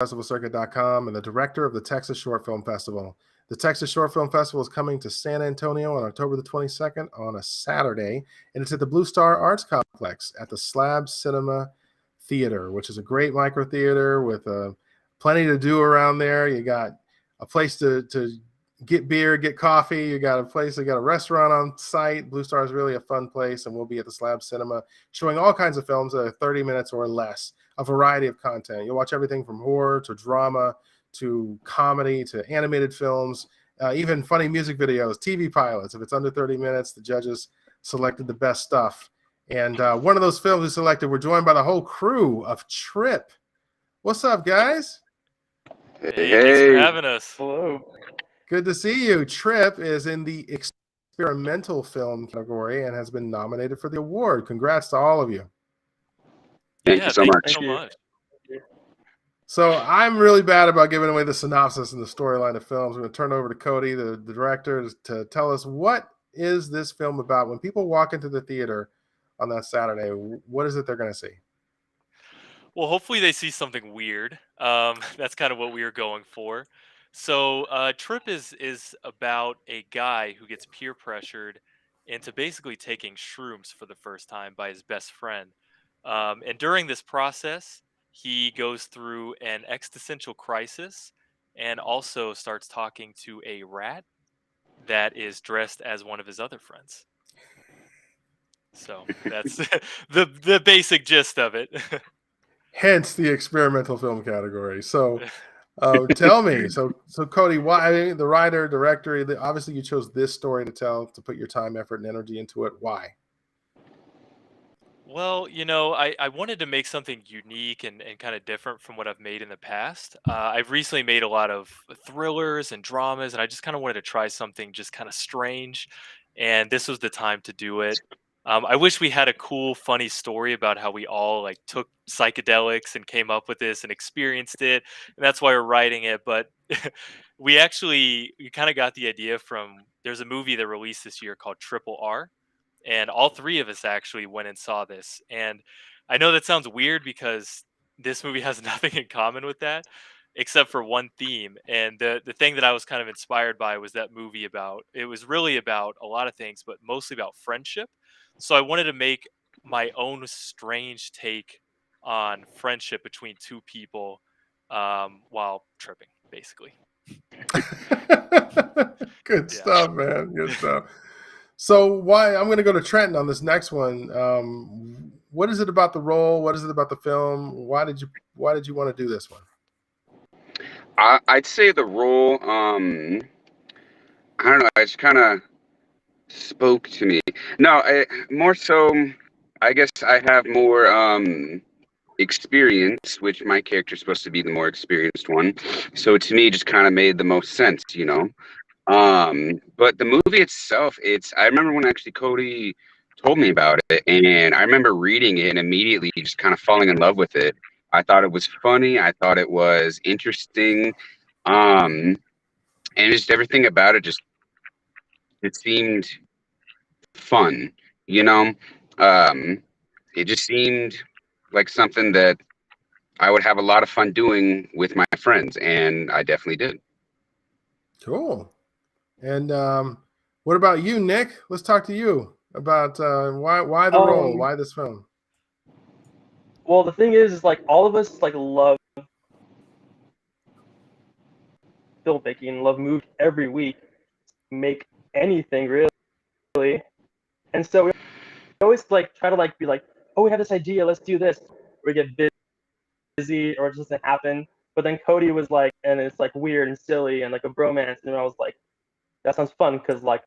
festivalcircuit.com and the director of the Texas Short Film Festival. The Texas Short Film Festival is coming to San Antonio on October the 22nd on a Saturday, and it's at the Blue Star Arts Complex at the Slab Cinema Theater, which is a great micro theater with plenty to do around there. You got a place to get beer, get coffee. You got a restaurant on site. Blue Star is really a fun place, and we'll be at the Slab Cinema showing all kinds of films that are 30 minutes or less, a variety of content. You'll watch everything from horror to drama to comedy to animated films, even funny music videos, TV pilots. If it's under 30 minutes, the judges selected the best stuff. And one of those films we selected, we're joined by the whole crew of Trip. What's up, guys? Hey, thanks for having us. Hello. Good to see you. Trip is in the experimental film category and has been nominated for the award. Congrats to all of you. Thank you so much. So I'm really bad about giving away the synopsis and the storyline of films. I'm going to turn over to Cody, the director, to tell us what is this film about. When people walk into the theater on that Saturday, what is it they're going to see? Well, hopefully they see something weird. That's kind of what we were going for. So Trip is about a guy who gets peer pressured into basically taking shrooms for the first time by his best friend. And during this process, he goes through an existential crisis and also starts talking to a rat that is dressed as one of his other friends. So that's the basic gist of it. Hence the experimental film category. So tell me, so Cody, why the writer, director, obviously you chose this story to tell, to put your time, effort, and energy into it. Why? Well, I wanted to make something unique and kind of different from what I've made in the past. I've recently made a lot of thrillers and dramas, and I just kind of wanted to try something just kind of strange. And this was the time to do it. I wish we had a cool, funny story about how we all like took psychedelics and came up with this and experienced it, and that's why we're writing it. But we kind of got the idea from there's a movie that released this year called Triple R, and all three of us actually went and saw this. And I know that sounds weird because this movie has nothing in common with that except for one theme. And the thing that I was kind of inspired by was that movie it was really about a lot of things, but mostly about friendship. So I wanted to make my own strange take on friendship between two people while tripping, basically. Good stuff, man. Good stuff. So why I'm going to go to Trenton on this next one. What is it about the role? What is it about the film? Why did you want to do this one? I'd say the role, I don't know, it just kind of spoke to me. No, more so, I guess I have more experience, which my character is supposed to be the more experienced one. So to me, it just kind of made the most sense, But the movie itself, I remember when actually Cody told me about it, and I remember reading it and immediately just kind of falling in love with it. I thought it was funny. I thought it was interesting. And just everything about it it seemed fun, you know? It just seemed like something that I would have a lot of fun doing with my friends, and I definitely did. Cool. And what about you, Nick? Let's talk to you about why the role, why this film? Well, the thing is like all of us like love filmmaking, love movies every week, make anything really, and so we always like try to like be like, oh, we have this idea, let's do this. We get busy or it just doesn't happen. But then Cody was like, and it's like weird and silly and like a bromance, and I was like, that sounds fun because like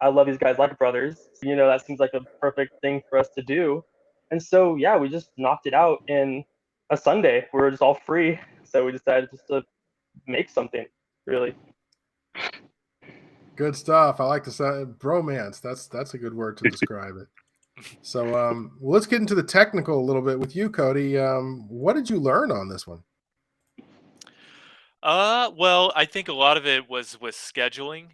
I love these guys like brothers. That seems like a perfect thing for us to do. And so yeah, we just knocked it out in a Sunday. We were just all free, so we decided just to make something. Really good stuff. I like to say bromance. That's a good word to describe it. So well, let's get into the technical a little bit with you, Cody. What did you learn on this one? Well, I think a lot of it was with scheduling.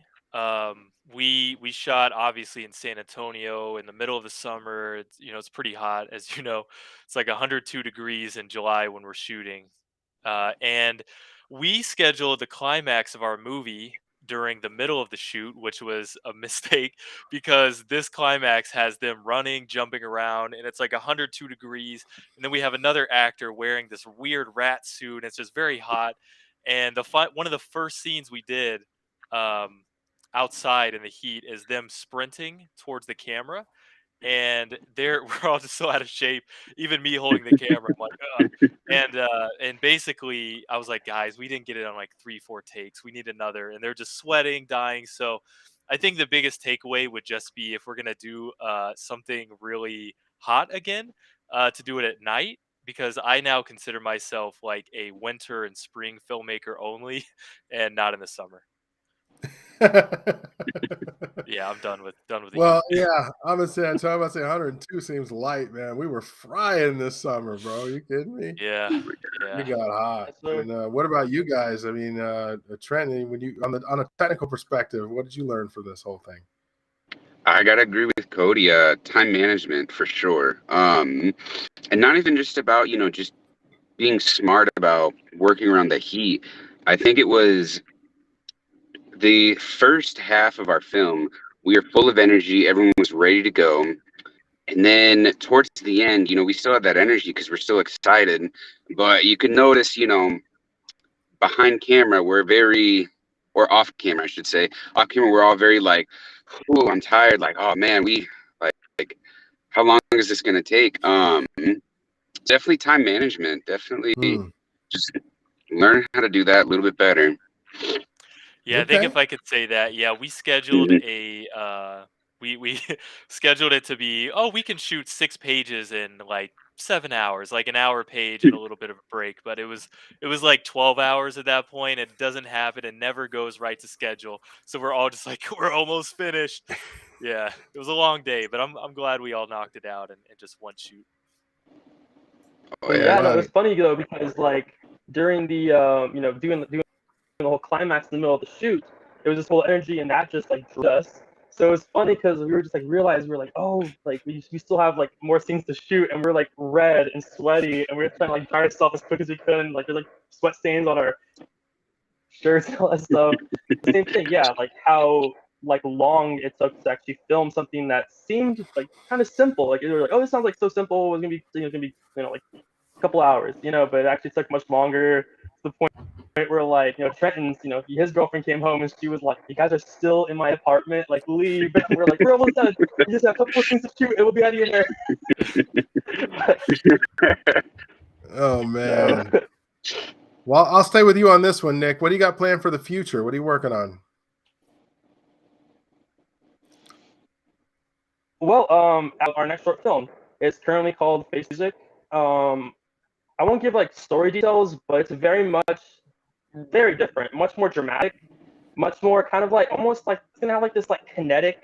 We shot obviously in San Antonio in the middle of the summer. It's pretty hot, as you know. It's like 102 degrees in July when we're shooting. And we scheduled the climax of our movie during the middle of the shoot, which was a mistake because this climax has them running, jumping around, and it's like 102 degrees. And then we have another actor wearing this weird rat suit, and it's just very hot. And one of the first scenes we did um, outside in the heat is them sprinting towards the camera, and we're all just so out of shape. Even me holding the camera, I'm like, ugh. And basically, I was like, guys, we didn't get it on like 3, 4 takes. We need another, and they're just sweating, dying. So, I think the biggest takeaway would just be if we're gonna do something really hot again, to do it at night. Because I now consider myself like a winter and spring filmmaker only, and not in the summer. Yeah, I'm done with the Well, heat. yeah, I'm gonna say 102 seems light, man. We were frying this summer, bro. You kidding me? Yeah, We yeah. got hot. Yes, sir. And what about you guys? I mean, Trent, when you on a technical perspective, what did you learn from this whole thing? I gotta agree with Cody. Time management for sure. And not even just about just being smart about working around the heat. I think it was the first half of our film. We were full of energy. Everyone was ready to go. And then towards the end, we still have that energy because we're still excited. But you can notice, behind camera, or off camera, I should say, off camera, we're all very like, "Ooh, I'm tired." Like, "Oh man, like, how long is this gonna take?" Definitely time management. Definitely Hmm. just learn how to do that a little bit better. Yeah, I think Okay. if I could say that, yeah, we scheduled Mhm. we scheduled it to be, oh, we can shoot 6 pages in like 7 hours, like an hour page and a little bit of a break. But it was like 12 hours at that point. It doesn't happen. It never goes right to schedule. So we're all just like, we're almost finished. Yeah, it was a long day, but I'm glad we all knocked it out in just one shoot. Oh But yeah. yeah, no, it Right. was funny though because like during the doing the whole climax in the middle of the shoot, it was this whole energy and that just like drew us. So it was funny because we were just like realized we were like, oh, like we still have like more scenes to shoot and we're like red and sweaty and we were trying to like dry ourselves as quick as we could and like there's like sweat stains on our shirts and all that stuff. The same thing, yeah, like how like long it took to actually film something that seemed like kind of simple. Like you were like, oh, this sounds like so simple. It was gonna be like a couple hours, but it actually took much longer to the point where like Trenton's his girlfriend came home and she was like, you guys are still in my apartment, like leave. And we're like, we're almost done. We just have a couple of things to shoot and we'll be out of here. Oh So man. Well, I'll stay with you on this one, Nick. What do you got planned for the future? What are you working on? well, our next short film is currently called Face Music. I won't give like story details, but it's very different, much more dramatic, much more kind of like almost like it's gonna have like this like kinetic,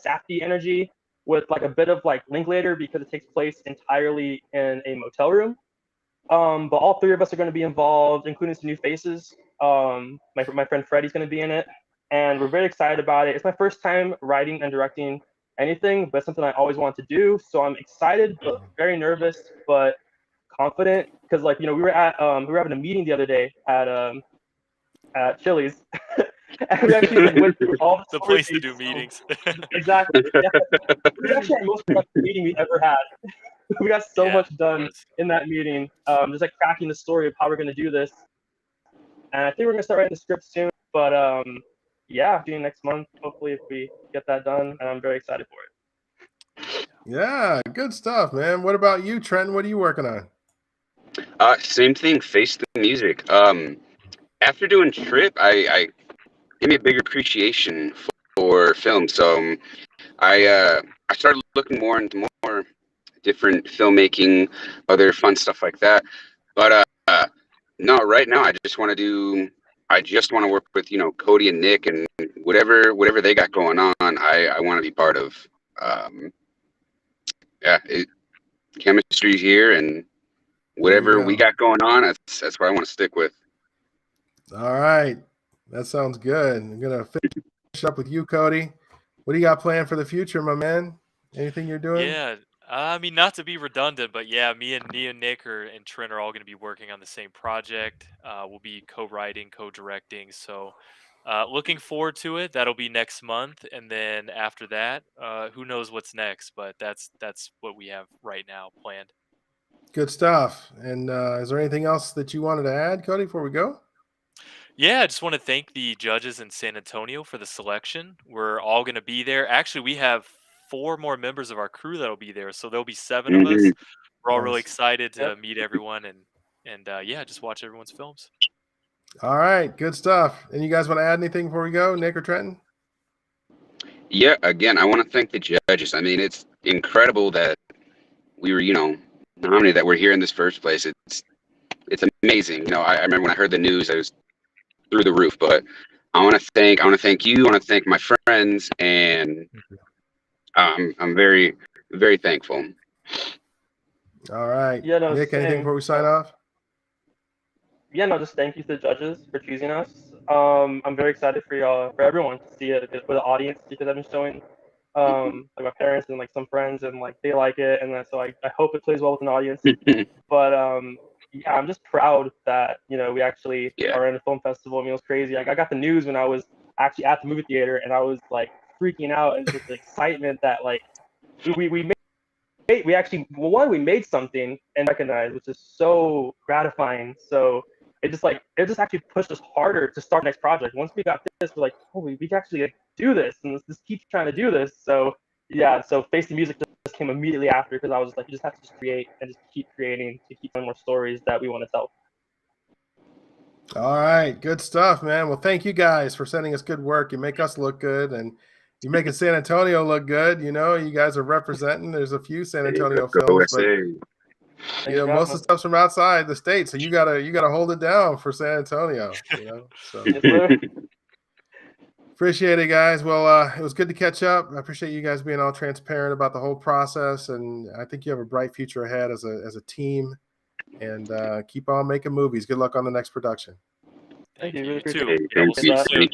sappy energy with like a bit of like Linklater because it takes place entirely in a motel room. But all three of us are going to be involved, including some new faces. My friend Freddie's going to be in it, and we're very excited about it. It's my first time writing and directing anything, but it's something I always want to do. So I'm excited, but very nervous, but confident because like we were having a meeting the other day at Chili's, and we actually like went through all the The story place to do beats. meetings. Exactly. Yeah. It was actually our most productive meeting we ever had. We got so Yeah, much it done was. in that meeting. Just like cracking the story of how we're gonna do this, and I think we're gonna start writing the script soon. But yeah, doing next month. Hopefully, if we get that done, and I'm very excited for it. Yeah, good stuff, man. What about you, Trent? What are you working on? Same thing. Face the music. After doing Trip, I gave me a bigger appreciation for film. So I started looking more into more different filmmaking, other fun stuff like that. But no, right now I just want to work with Cody and Nick and whatever they got going on. I want to be part of. Um, yeah, chemistry's here, and There you whatever we go. got going on, that's what I want to stick with. All right. That sounds good. I'm gonna finish up with you, Cody. What do you got planned for the future, my man? Anything you're doing? Yeah, I mean, not to be redundant, but yeah, me and Nick and Trent are all going to be working on the same project. We'll be co-writing, co-directing. So, looking forward to it. That'll be next month, and then after that, who knows what's next? But that's what we have right now planned. Good stuff. And is there anything else that you wanted to add, Cody, before we go? Yeah, I just want to thank the judges in San Antonio for the selection. We're all going to be there. Actually, we have 4 more members of our crew that'll be there, so there'll be 7 of Hmm. us. We're all really Nice. excited to Yep. meet everyone and yeah, just watch everyone's films. All right, good stuff. And you guys want to add anything before we go, Nick or Trenton? Yeah, again, I want to thank the judges. I mean, it's incredible that we were, nominated, that we're here in this first place. It's amazing. I remember when I heard the news, I was through the roof. But I want to thank you. I want to thank my friends, and I'm very, very thankful. All right. Yeah, no, Nick, anything same. before we sign off? Yeah, no, just thank you to the judges for choosing us. I'm very excited for y'all, for everyone to see it, for the audience, because I've been showing like my parents and like some friends, and like they like it, and then, so I hope it plays well with an audience. But yeah, I'm just proud that we actually Yeah. are in a film festival. I mean, it was crazy. Like, I got the news when I was actually at the movie theater, and I was like freaking out and just the excitement that like we actually, well, one, we made something and recognized, which is so gratifying. So it just actually pushed us harder to start the next project. Once we got this, we're like, holy, we can actually like, do this, and let's just keep trying to do this. So yeah, so Face the Music just came immediately after, because I was just like, you just have to just create and just keep creating to keep telling more stories that we want to tell. All right, good stuff, man. Well, thank you guys for sending us good work. You make us look good, and you making San Antonio look good. You guys are representing. There's a few San Antonio Go films, but USA. most of the stuff's from outside the state, so you gotta hold it down for San Antonio. So Yes, sir. appreciate it, guys. Well, it was good to catch up. I appreciate you guys being all transparent about the whole process, and I think you have a bright future ahead as a team. And keep on making movies. Good luck on the next production. Thank you. Really You appreciate too. it. Yeah, we'll Thank see you you. soon.